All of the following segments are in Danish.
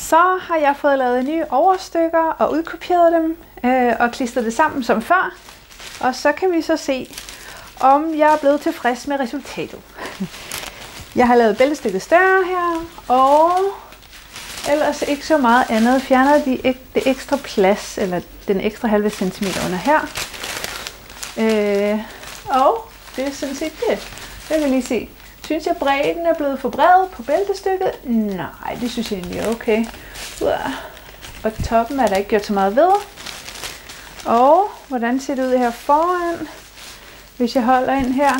Så har jeg fået lavet nye overstykker og udkopieret dem og klistret det sammen som før. Og så kan vi så se, om jeg er blevet tilfreds med resultatet. Jeg har lavet bæltestykket større her, og ellers ikke så meget andet. Fjerner det ekstra plads, eller den ekstra halve centimeter under her. Og det er sådan set det. Jeg vil lige se. Synes jeg bredden er blevet for bred på bæltestykket? Nej, det synes jeg egentlig er okay. Og toppen er der ikke gjort så meget ved. Og hvordan ser det ud her foran? Hvis jeg holder ind her.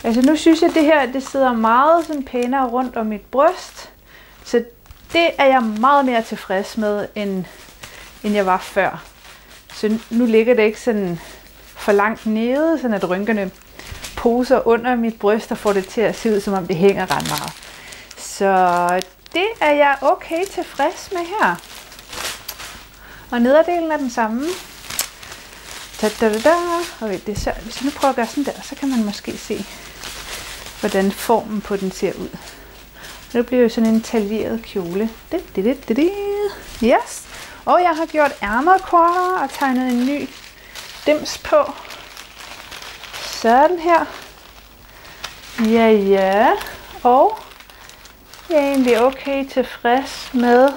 Altså nu synes jeg, at det her det sidder meget sådan pænere rundt om mit bryst. Så det er jeg meget mere tilfreds med, end jeg var før. Så nu ligger det ikke sådan for langt nede, sådan at rynkerne poser under mit bryst og får det til at se ud, som om det hænger ret meget. Så det er jeg okay tilfreds med her. Og nederdelen er den samme. Okay, det er så, hvis jeg nu prøver at gøre sådan der, så kan man måske se, hvordan formen på den ser ud. Nu bliver jo sådan en taljeret kjole. Yes. Og jeg har gjort ærmet kortere og tegnet en ny dims på. Sådan her. Ja. Og jeg er egentlig okay tilfreds med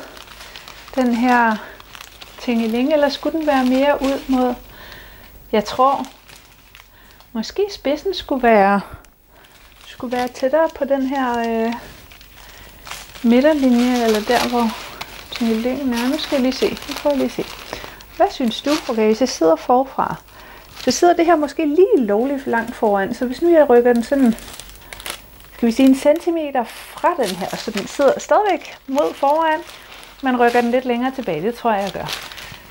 den her tingeling. Eller skulle den være mere ud mod... Jeg tror, måske spidsen skulle være tættere på den her midterlinje, eller der, hvor tingelingen er. Nu skal jeg lige se. Nu prøver jeg lige se. Hvad synes du? Okay, hvis jeg sidder forfra, så sidder det her måske lige lovligt langt foran. Så hvis nu jeg rykker den sådan, skal vi sige 1 centimeter fra den her, så den sidder stadigvæk mod foran, men rykker den lidt længere tilbage. Det tror jeg gør.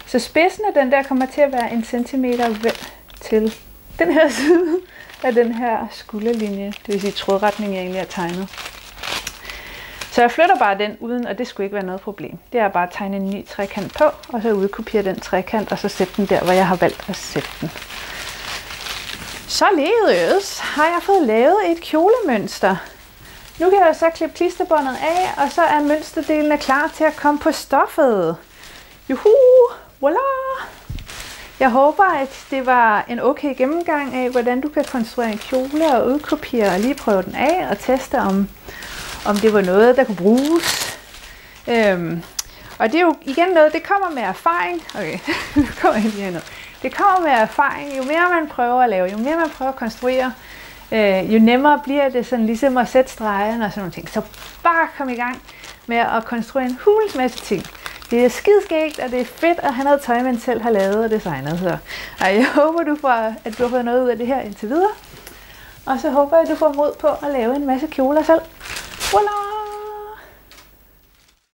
Så spidsen af den der kommer til at være 1 centimeter til den her side af den her skulderlinje. Det vil sige trådretning, jeg egentlig har tegnet. Så jeg flytter bare den uden, og det skulle ikke være noget problem. Det er bare at tegne en ny trekant på, og så udkopiere den trekant, og så sætte den der, hvor jeg har valgt at sætte den. Således har jeg fået lavet et kjolemønster. Nu kan jeg så klippe klisterbåndet af, og så er mønsterdelen klar til at komme på stoffet. Juhu! Voila! Jeg håber, at det var en okay gennemgang af, hvordan du kan konstruere en kjole og udkopiere og lige prøve den af og teste, om det var noget, der kunne bruges. Og det er jo igen noget, det kommer med erfaring. Okay, nu kommer jeg lige herned. Det kommer med erfaring. Jo mere man prøver at lave, jo mere man prøver at konstruere, jo nemmere bliver det sådan ligesom at sætte stregen og sådan nogle ting. Så bare kom i gang med at konstruere en hulens masse ting. Det er skidskægt, og det er fedt at have noget tøj, man selv har lavet og designet. Så jeg håber, at du har fået noget ud af det her indtil videre. Og så håber jeg, at du får mod på at lave en masse kjoler selv. Voila!